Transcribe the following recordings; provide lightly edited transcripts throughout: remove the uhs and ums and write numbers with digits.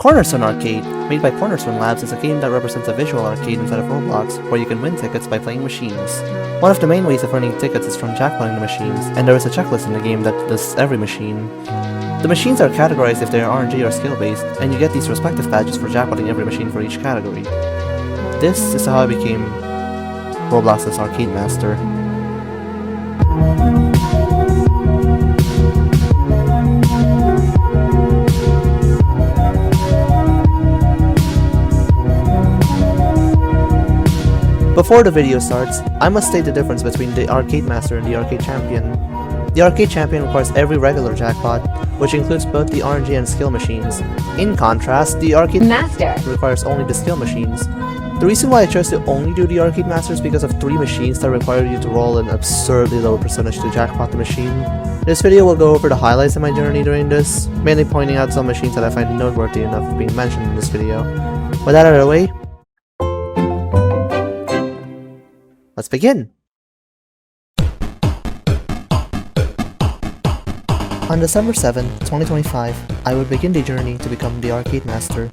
Cornerstone Arcade, made by Cornerstone Labs, is a game that represents a visual arcade inside of Roblox, where you can win tickets by playing machines. One of the main ways of earning tickets is from jackpotting the machines, and there is a checklist in the game that lists every machine. The machines are categorized if they are RNG or skill-based, and you get these respective badges for jackpotting every machine for each category. This is how I became Roblox's Arcade Master. Before the video starts, I must state the difference between the Arcade Master and the Arcade Champion. The Arcade Champion requires every regular jackpot, which includes both the RNG and skill machines. In contrast, the Arcade Master requires only the skill machines. The reason why I chose to only do the Arcade Master is because of 3 machines that require you to roll an absurdly low percentage to jackpot the machine. This video will go over the highlights of my journey during this, mainly pointing out some machines that I find noteworthy enough being mentioned in this video. With that out of the way, let's begin! On December 7, 2025, I would begin the journey to become the Arcade Master.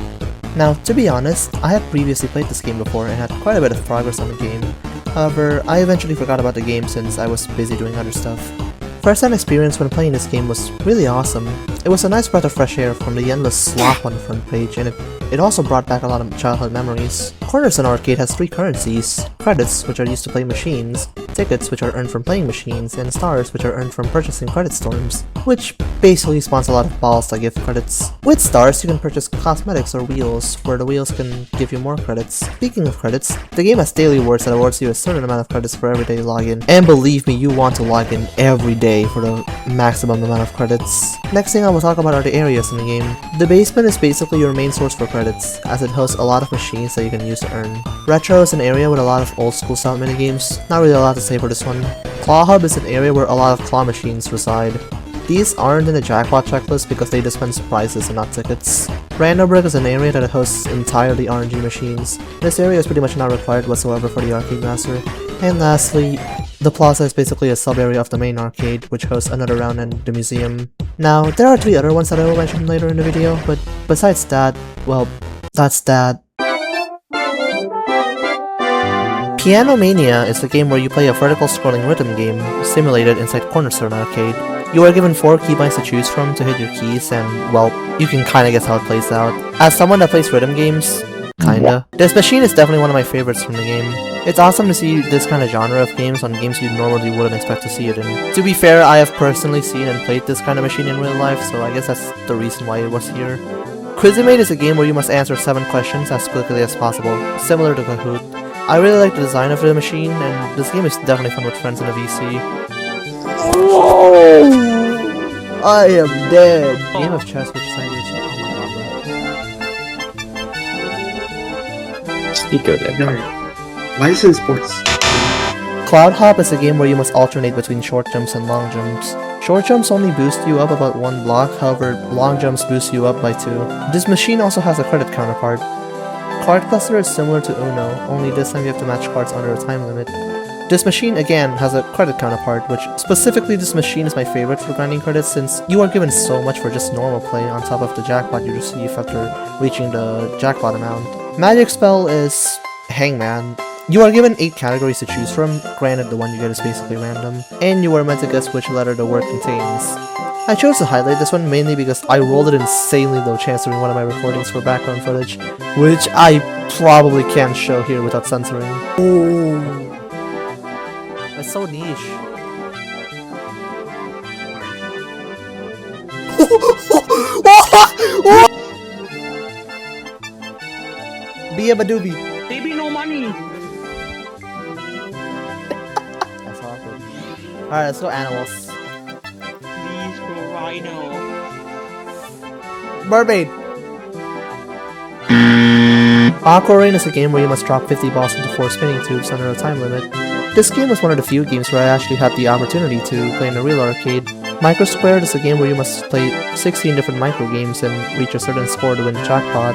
Now, to be honest, I had previously played this game before and had quite a bit of progress on the game. However, I eventually forgot about the game since I was busy doing other stuff. First-hand experience when playing this game was really awesome. It was a nice breath of fresh air from the endless slop on the front page, and it also brought back a lot of childhood memories. Cornerstone Arcade has 3 currencies: credits, which are used to play machines, tickets, which are earned from playing machines, and stars, which are earned from purchasing credit storms, which basically spawns a lot of balls that give credits. With stars, you can purchase cosmetics or wheels, where the wheels can give you more credits. Speaking of credits, the game has daily awards that awards you a certain amount of credits for every day login, and believe me, you want to log in every day for the maximum amount of credits. Next thing I will talk about are the areas in the game. The basement is basically your main source for credits, as it hosts a lot of machines that you can use to earn. Retro is an area with a lot of old school style minigames, not really a lot to say for this one. Claw Hub is an area where a lot of claw machines reside. These aren't in the jackpot checklist because they dispense prizes and not tickets. Random Brick is an area that hosts entirely RNG machines. This area is pretty much not required whatsoever for the Arcade Master. And lastly, the plaza is basically a sub-area of the main arcade, which hosts another round and the museum. Now, there are 3 other ones that I will mention later in the video, but besides that, well, that's that. Piano Mania is a game where you play a vertical scrolling rhythm game, simulated inside Cornerstone Arcade. You are given 4 keybinds to choose from to hit your keys, and, well, you can kinda guess how it plays out. As someone that plays rhythm games, kinda. This machine is definitely one of my favorites from the game. It's awesome to see this kind of genre of games on games you normally wouldn't expect to see it in. To be fair, I have personally seen and played this kind of machine in real life, so I guess that's the reason why it was here. Quizimate is a game where you must answer 7 questions as quickly as possible, similar to Kahoot. I really like the design of the machine, and this game is definitely fun with friends in a VC. Oh, I am dead! Game of chess which side is Eco dead. No. Why is it in sports? Cloud Hop is a game where you must alternate between short jumps and long jumps. Short jumps only boost you up about 1 block, however, long jumps boost you up by 2. This machine also has a credit counterpart. Card Cluster is similar to Uno, only this time you have to match cards under a time limit. This machine again has a credit counterpart, which specifically this machine is my favorite for grinding credits since you are given so much for just normal play on top of the jackpot you receive after reaching the jackpot amount. Magic Spell is Hangman. You are given 8 categories to choose from, granted the one you get is basically random, and you are meant to guess which letter the word contains. I chose to highlight this one mainly because I rolled an insanely low chance during one of my recordings for background footage, which I probably can't show here without censoring. Oh, that's so niche. Be a badoobie. Baby, no money. That's awkward. Alright, let's go animals. Please go rhino. Mermaid! Aquamarine is a game where you must drop 50 balls into 4 spinning tubes under a time limit. This game was one of the few games where I actually had the opportunity to play in a real arcade. Micro Squared is a game where you must play 16 different micro games and reach a certain score to win the jackpot.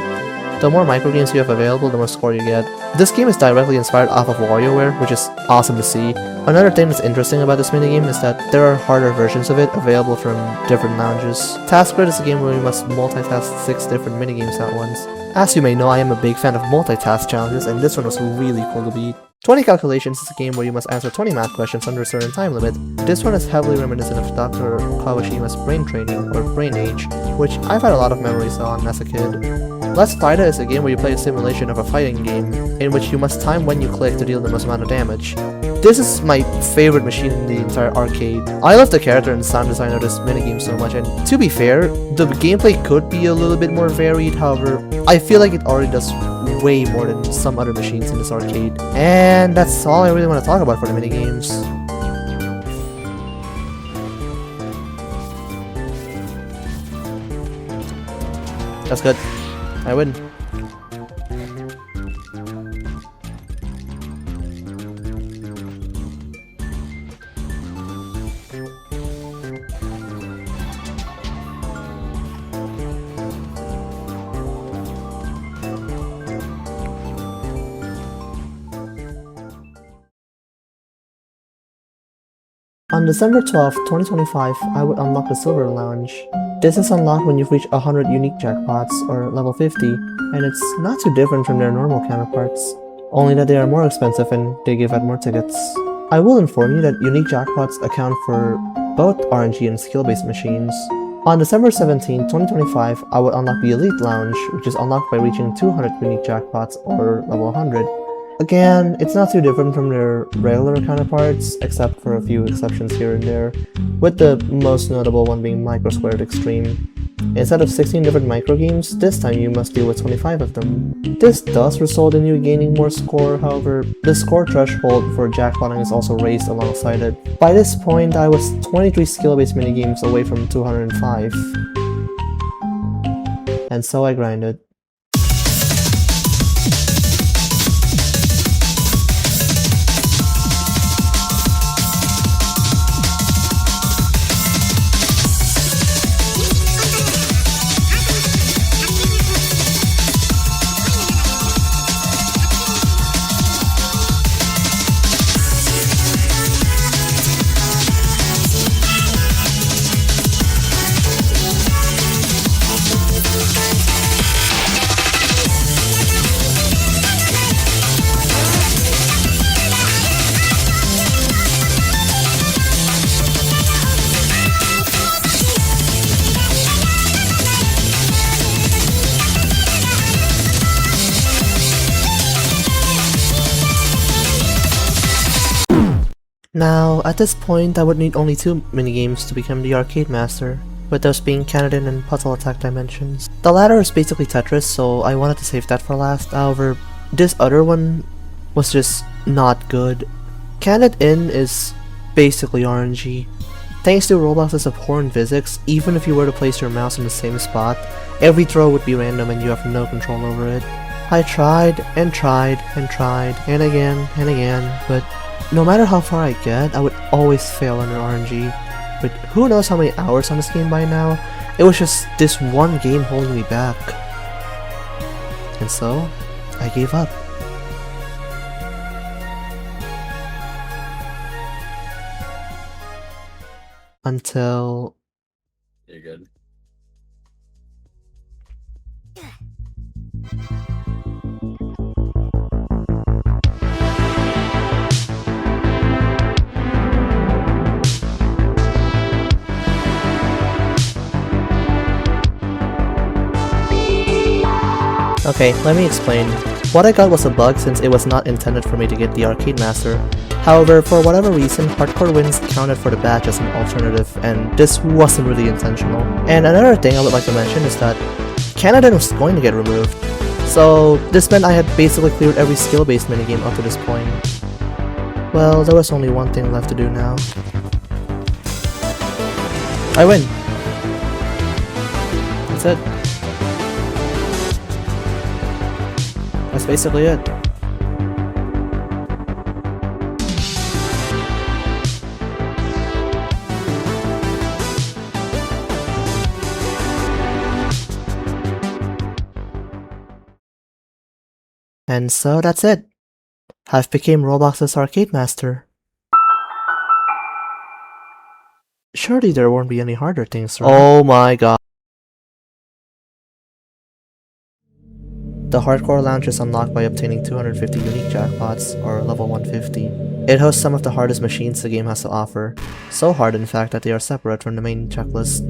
The more microgames you have available, the more score you get. This game is directly inspired off of WarioWare, which is awesome to see. Another thing that's interesting about this minigame is that there are harder versions of it available from different lounges. Task Grid is a game where you must multitask 6 different minigames at once. As you may know, I am a big fan of multitask challenges, and this one was really cool to beat. 20 Calculations is a game where you must answer 20 math questions under a certain time limit. This one is heavily reminiscent of Dr. Kawashima's Brain Training, or Brain Age, which I've had a lot of memories on as a kid. Let's Fighter is a game where you play a simulation of a fighting game, in which you must time when you click to deal the most amount of damage. This is my favorite machine in the entire arcade. I love the character and sound design of this minigame so much, and to be fair, the gameplay could be a little bit more varied, however, I feel like it already does way more than some other machines in this arcade. And that's all I really want to talk about for the minigames. That's good. I win. On December 12, 2025, I would unlock the Silver Lounge. This is unlocked when you've reached 100 unique jackpots, or level 50, and it's not too different from their normal counterparts, only that they are more expensive and they give out more tickets. I will inform you that unique jackpots account for both RNG and skill-based machines. On December 17, 2025, I would unlock the Elite Lounge, which is unlocked by reaching 200 unique jackpots, or level 100. Again, it's not too different from their regular counterparts, except for a few exceptions here and there, with the most notable one being Micro Squared Extreme. Instead of 16 different microgames, this time you must deal with 25 of them. This does result in you gaining more score, however, the score threshold for jackpotting is also raised alongside it. By this point, I was 23 skill-based minigames away from 205. And so I grinded. Now, at this point, I would need only 2 minigames to become the Arcade Master, with those being Candidate and Puzzle Attack Dimensions. The latter is basically Tetris, so I wanted to save that for last, however, this other one was just not good. Candidate In is basically RNG. Thanks to Roblox's abhorrent physics, even if you were to place your mouse in the same spot, every throw would be random and you have no control over it. I tried, and tried, and tried, and again, but no matter how far I get, I would always fail under RNG. But who knows how many hours on this game by now? It was just this one game holding me back. And so, I gave up. Until... You're good. Okay, let me explain. What I got was a bug since it was not intended for me to get the Arcade Master. However, for whatever reason, hardcore wins counted for the badge as an alternative, and this wasn't really intentional. And another thing I would like to mention is that Canada was going to get removed. So this meant I had basically cleared every skill-based minigame up to this point. Well, there was only one thing left to do now. I win! That's it. That's basically it. And so that's it. I've became Roblox's arcade master. Surely there won't be any harder things, right? Oh my god. The Hardcore Lounge is unlocked by obtaining 250 unique jackpots, or level 150. It hosts some of the hardest machines the game has to offer, so hard in fact that they are separate from the main checklist.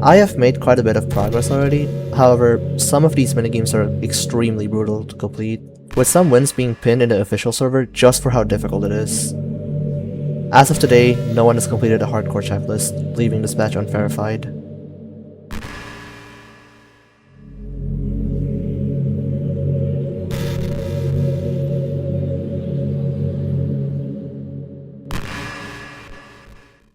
I have made quite a bit of progress already, however, some of these minigames are extremely brutal to complete, with some wins being pinned in the official server just for how difficult it is. As of today, no one has completed the hardcore checklist, leaving this batch unverified.